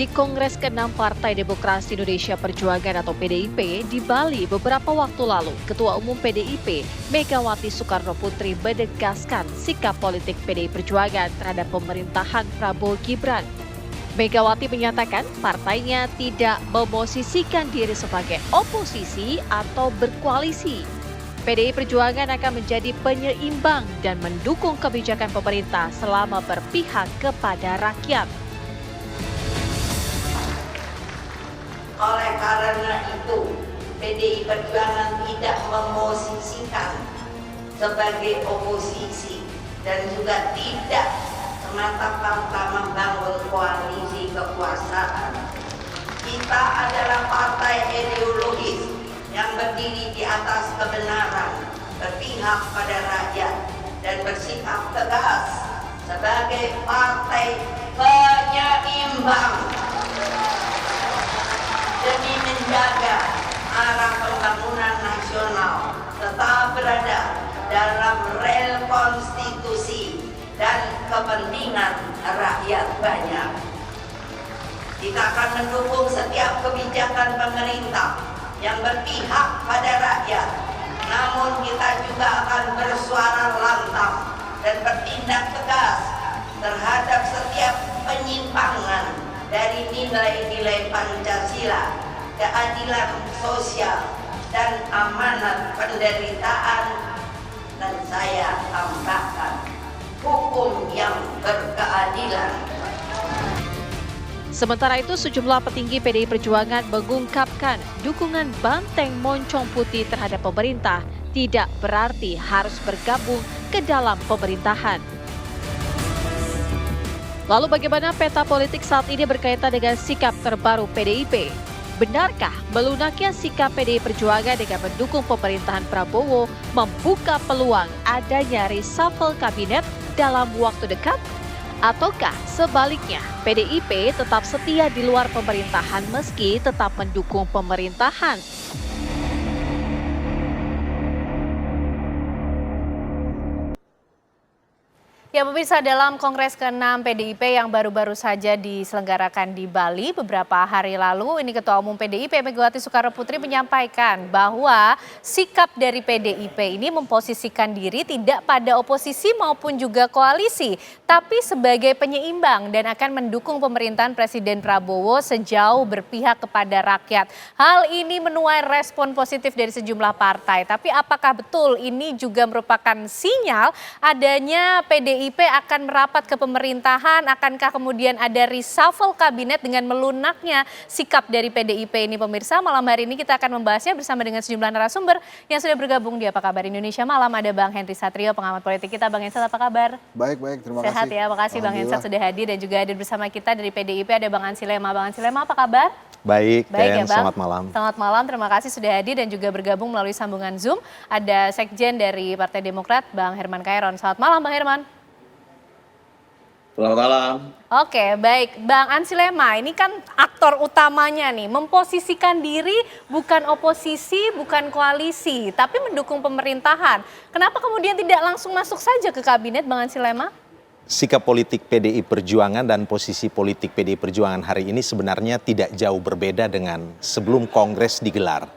Di Kongres ke-6 Partai Demokrasi Indonesia Perjuangan atau PDIP di Bali beberapa waktu lalu, Ketua Umum PDIP Megawati Soekarno Putri menegaskan sikap politik PDI Perjuangan terhadap pemerintahan Prabowo Gibran. Megawati menyatakan partainya tidak memosisikan diri sebagai oposisi atau berkoalisi. PDI Perjuangan akan menjadi penyeimbang dan mendukung kebijakan pemerintah selama berpihak kepada rakyat. Oleh karena itu, PDI Perjuangan tidak memosisikan sebagai oposisi dan juga tidak semata-mata membangun koalisi kekuasaan. Kita adalah partai ideologis yang berdiri di atas kebenaran, berpihak pada rakyat, dan bersikap tegas sebagai partai penyeimbang demi menjaga arah pembangunan nasional tetap berada dalam rel konstitusi dan kepentingan rakyat banyak. Kita akan mendukung setiap kebijakan pemerintah yang berpihak pada rakyat, namun kita juga akan bersuara lantang dan bertindak tegas terhadap setiap penyimpangan dari nilai-nilai Pancasila, keadilan sosial, dan amanat penderitaan, dan saya tambahkan hukum yang berkeadilan. Sementara itu, sejumlah petinggi PDI Perjuangan mengungkapkan dukungan banteng moncong putih terhadap pemerintah tidak berarti harus bergabung ke dalam pemerintahan. Lalu bagaimana peta politik saat ini berkaitan dengan sikap terbaru PDIP? Benarkah melunaknya sikap PDI Perjuangan dengan mendukung pemerintahan Prabowo membuka peluang adanya reshuffle kabinet dalam waktu dekat? Ataukah sebaliknya, PDIP tetap setia di luar pemerintahan meski tetap mendukung pemerintahan? Ya pemirsa, dalam Kongres ke-6 PDIP yang baru-baru saja diselenggarakan di Bali beberapa hari lalu, ini Ketua Umum PDIP Megawati Soekarno Putri menyampaikan bahwa sikap dari PDIP ini memposisikan diri tidak pada oposisi maupun juga koalisi, tapi sebagai penyeimbang dan akan mendukung pemerintahan Presiden Prabowo sejauh berpihak kepada rakyat. Hal ini menuai respon positif dari sejumlah partai, tapi apakah betul ini juga merupakan sinyal adanya PDIP akan merapat ke pemerintahan? Akankah kemudian ada reshuffle kabinet dengan melunaknya sikap dari PDIP ini pemirsa? Malam hari ini kita akan membahasnya bersama dengan sejumlah narasumber yang sudah bergabung di Apa Kabar Indonesia Malam. Ada Bang Henry Satrio, pengamat politik kita. Bang Hensat, apa kabar? Baik, terima kasih. Sehat ya, makasih Bang Hensat sudah hadir, dan juga hadir bersama kita dari PDIP ada Bang Ansy Lema. Bang Ansy Lema, apa kabar? Baik ya, Bang. Selamat malam. Selamat malam, terima kasih sudah hadir dan juga bergabung melalui sambungan Zoom. Ada Sekjen dari Partai Demokrat, Bang Herman Khaeron. Selamat malam, Bang Herman. Selamat malam. Oke, baik. Bang Ansy Lema, ini kan aktor utamanya nih, memposisikan diri bukan oposisi, bukan koalisi, tapi mendukung pemerintahan. Kenapa kemudian tidak langsung masuk saja ke kabinet, Bang Ansy Lema? Sikap politik PDI Perjuangan dan posisi politik PDI Perjuangan hari ini sebenarnya tidak jauh berbeda dengan sebelum Kongres digelar.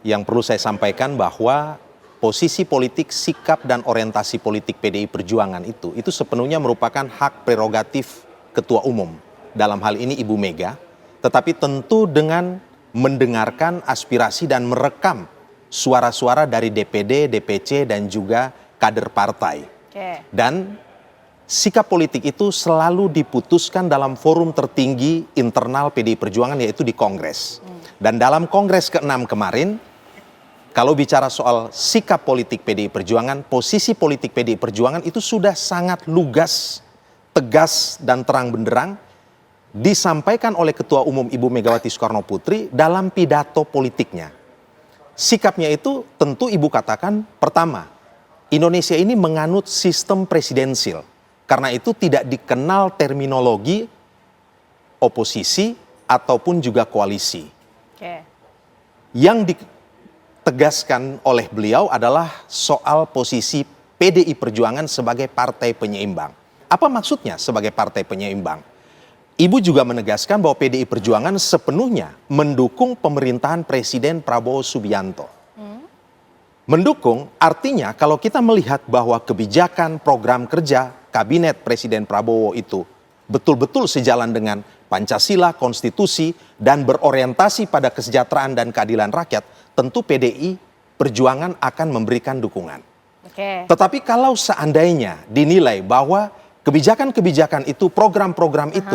Yang perlu saya sampaikan bahwa posisi politik, sikap, dan orientasi politik PDI Perjuangan itu sepenuhnya merupakan hak prerogatif Ketua Umum. Dalam hal ini Ibu Mega, tetapi tentu dengan mendengarkan aspirasi dan merekam suara-suara dari DPD, DPC, dan juga kader partai. Dan sikap politik itu selalu diputuskan dalam forum tertinggi internal PDI Perjuangan, yaitu di Kongres. Dan dalam Kongres ke-6 kemarin, kalau bicara soal sikap politik PDI Perjuangan, posisi politik PDI Perjuangan itu sudah sangat lugas, tegas, dan terang benderang disampaikan oleh Ketua Umum Ibu Megawati Soekarno Putri dalam pidato politiknya. Sikapnya itu tentu Ibu katakan, pertama, Indonesia ini menganut sistem presidensil. Karena itu tidak dikenal terminologi oposisi ataupun juga koalisi. Yang ditegaskan oleh beliau adalah soal posisi PDI Perjuangan sebagai partai penyeimbang. Apa maksudnya sebagai partai penyeimbang? Ibu juga menegaskan bahwa PDI Perjuangan sepenuhnya mendukung pemerintahan Presiden Prabowo Subianto. Mendukung artinya kalau kita melihat bahwa kebijakan program kerja Kabinet Presiden Prabowo itu betul-betul sejalan dengan Pancasila, konstitusi, dan berorientasi pada kesejahteraan dan keadilan rakyat, tentu PDI Perjuangan akan memberikan dukungan. Oke. Tetapi kalau seandainya dinilai bahwa kebijakan-kebijakan itu, program-program itu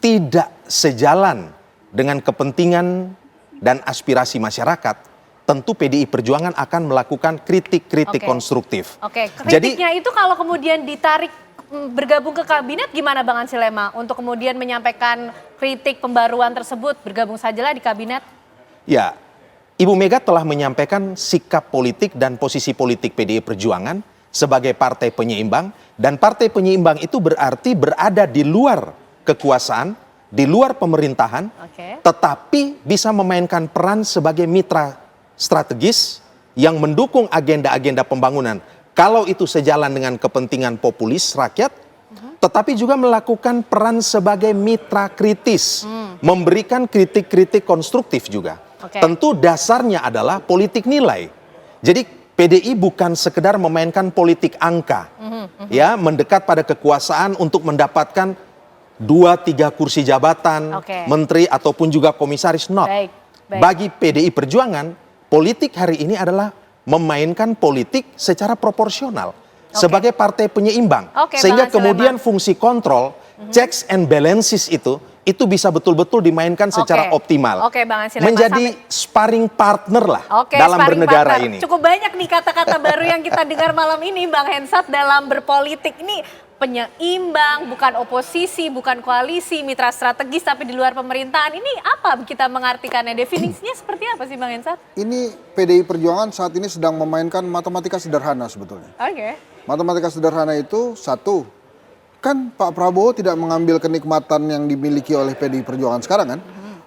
tidak sejalan dengan kepentingan dan aspirasi masyarakat, tentu PDI Perjuangan akan melakukan kritik-kritik Oke. konstruktif. Oke, Jadi kritiknya itu kalau kemudian ditarik bergabung ke kabinet gimana Bang Ansilema untuk kemudian menyampaikan kritik pembaruan tersebut, bergabung sajalah di kabinet? ya, Ibu Mega telah menyampaikan sikap politik dan posisi politik PDI Perjuangan sebagai partai penyeimbang, dan partai penyeimbang itu berarti berada di luar kekuasaan, di luar pemerintahan, Oke. tetapi bisa memainkan peran sebagai mitra strategis yang mendukung agenda-agenda pembangunan. Kalau itu sejalan dengan kepentingan populis rakyat, tetapi juga melakukan peran sebagai mitra kritis, memberikan kritik-kritik konstruktif juga. Oke. Tentu dasarnya adalah politik nilai. Jadi PDI bukan sekedar memainkan politik angka, ya, mendekat pada kekuasaan untuk mendapatkan 2-3 kursi jabatan, Oke. menteri ataupun juga komisaris. Not. Baik, baik. Bagi PDI Perjuangan, politik hari ini adalah memainkan politik secara proporsional sebagai partai penyeimbang. Oke, Sehingga Bang Ansilema. kemudian fungsi kontrol, checks and balances itu bisa betul-betul dimainkan secara Oke. optimal. Oke, Bang Ansilema, Menjadi sparring partner lah Oke, dalam sparring bernegara partner. ini. Cukup banyak nih kata-kata baru yang kita dengar malam ini Bang Hensat dalam berpolitik. Ini penyeimbang, bukan oposisi, bukan koalisi, mitra strategis tapi di luar pemerintahan. Ini apa kita mengartikannya? Definisinya seperti apa sih Bang Hensat? Ini PDI Perjuangan saat ini sedang memainkan matematika sederhana sebetulnya. Oke. Matematika sederhana itu satu, kan Pak Prabowo tidak mengambil kenikmatan yang dimiliki oleh PDI Perjuangan sekarang kan.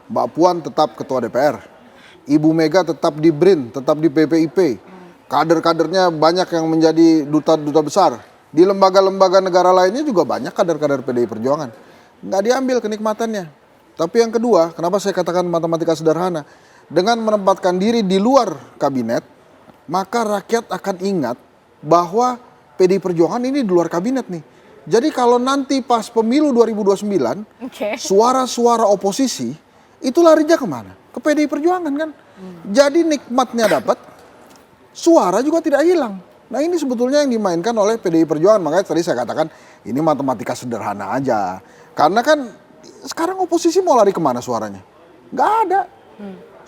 Mbak Puan tetap ketua DPR, Ibu Mega tetap di BRIN, tetap di PPIP. Kader-kadernya banyak yang menjadi duta-duta besar. Di lembaga-lembaga negara lainnya juga banyak kader-kader PDI Perjuangan. Nggak diambil kenikmatannya. Tapi yang kedua, kenapa saya katakan matematika sederhana? Dengan menempatkan diri di luar kabinet, maka rakyat akan ingat bahwa PDI Perjuangan ini di luar kabinet nih. Jadi kalau nanti pas pemilu 2029, Oke. suara-suara oposisi itu larinya kemana? Ke PDI Perjuangan kan. Jadi nikmatnya dapat, suara juga tidak hilang. Nah ini sebetulnya yang dimainkan oleh PDI Perjuangan. Makanya tadi saya katakan ini matematika sederhana aja. Karena kan sekarang oposisi mau lari kemana suaranya? Nggak ada.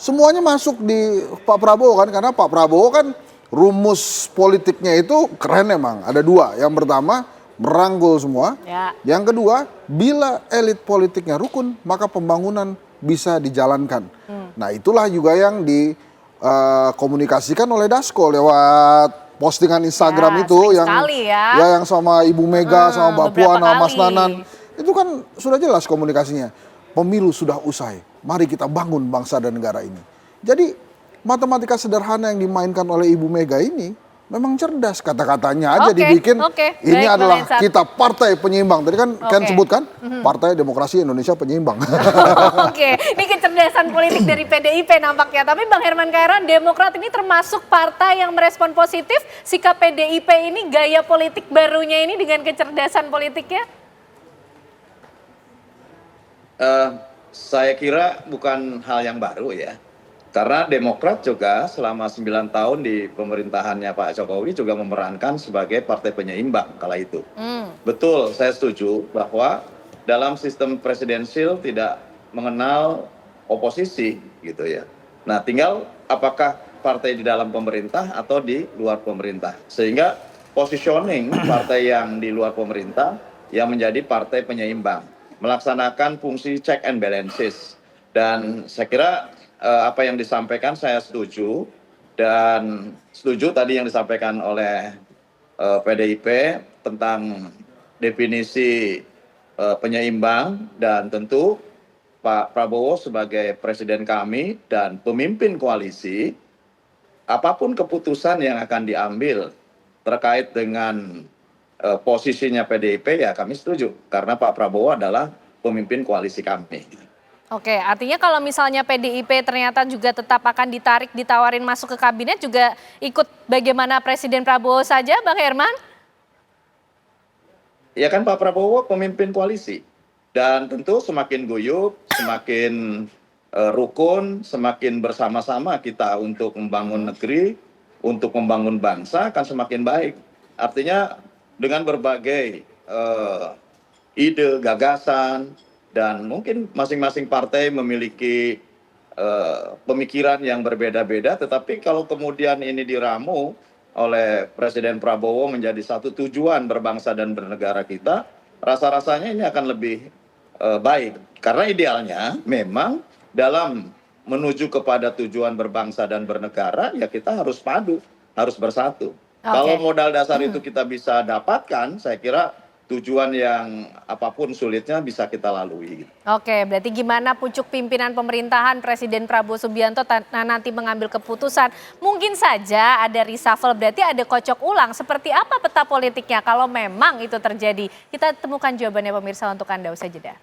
Semuanya masuk di Pak Prabowo kan. Karena Pak Prabowo kan rumus politiknya itu keren emang. Ada dua. Yang pertama merangkul semua. Ya. Yang kedua, bila elit politiknya rukun, maka pembangunan bisa dijalankan. Nah itulah juga yang dikomunikasikan oleh Dasko lewat postingan Instagram Ya, itu sering yang sekali ya. yang sama Ibu Mega, sama Mbak beberapa Puan, sama Mas kali. Nanan. Itu kan sudah jelas komunikasinya. Pemilu sudah usai. Mari kita bangun bangsa dan negara ini. Jadi matematika sederhana yang dimainkan oleh Ibu Mega ini memang cerdas, kata-katanya aja Oke, dibikin. oke. Ini Baik, adalah Bang Hensat. kita partai penyeimbang. Tadi kan Ken Oke. sebutkan Partai Demokrasi Indonesia Penyeimbang. Oke, ini kecerdasan politik dari PDIP nampaknya. Tapi Bang Herman Kairan, Demokrat ini termasuk partai yang merespon positif sikap PDIP ini, gaya politik barunya ini dengan kecerdasan politiknya? Saya kira bukan hal yang baru ya. Karena Demokrat juga selama 9 tahun di pemerintahannya Pak Jokowi juga memerankan sebagai partai penyeimbang kala itu. Betul, saya setuju bahwa dalam sistem presidensil tidak mengenal oposisi gitu ya. Nah, tinggal apakah partai di dalam pemerintah atau di luar pemerintah. Sehingga positioning partai yang di luar pemerintah yang menjadi partai penyeimbang, melaksanakan fungsi check and balances. Dan saya kira apa yang disampaikan saya setuju, dan setuju tadi yang disampaikan oleh PDIP tentang definisi penyeimbang, dan tentu Pak Prabowo sebagai presiden kami dan pemimpin koalisi, apapun keputusan yang akan diambil terkait dengan posisinya PDIP ya kami setuju, karena Pak Prabowo adalah pemimpin koalisi kami. Oke, artinya kalau misalnya PDIP ternyata juga tetap akan ditarik, ditawarin masuk ke kabinet juga ikut bagaimana Presiden Prabowo saja, Bang Herman? Ya kan Pak Prabowo pemimpin koalisi. Dan tentu semakin guyup, semakin rukun, semakin bersama-sama kita untuk membangun negeri, untuk membangun bangsa akan semakin baik. Artinya dengan berbagai ide, gagasan, dan mungkin masing-masing partai memiliki pemikiran yang berbeda-beda, tetapi kalau kemudian ini diramu oleh Presiden Prabowo menjadi satu tujuan berbangsa dan bernegara kita, rasa-rasanya ini akan lebih baik. Karena idealnya memang dalam menuju kepada tujuan berbangsa dan bernegara, ya kita harus padu, harus bersatu. Kalau modal dasar itu kita bisa dapatkan, saya kira tujuan yang apapun sulitnya bisa kita lalui. Oke, berarti gimana pucuk pimpinan pemerintahan Presiden Prabowo Subianto nanti mengambil keputusan? Mungkin saja ada reshuffle, berarti ada kocok ulang. Seperti apa peta politiknya kalau memang itu terjadi? Kita temukan jawabannya pemirsa untuk Anda usai jeda.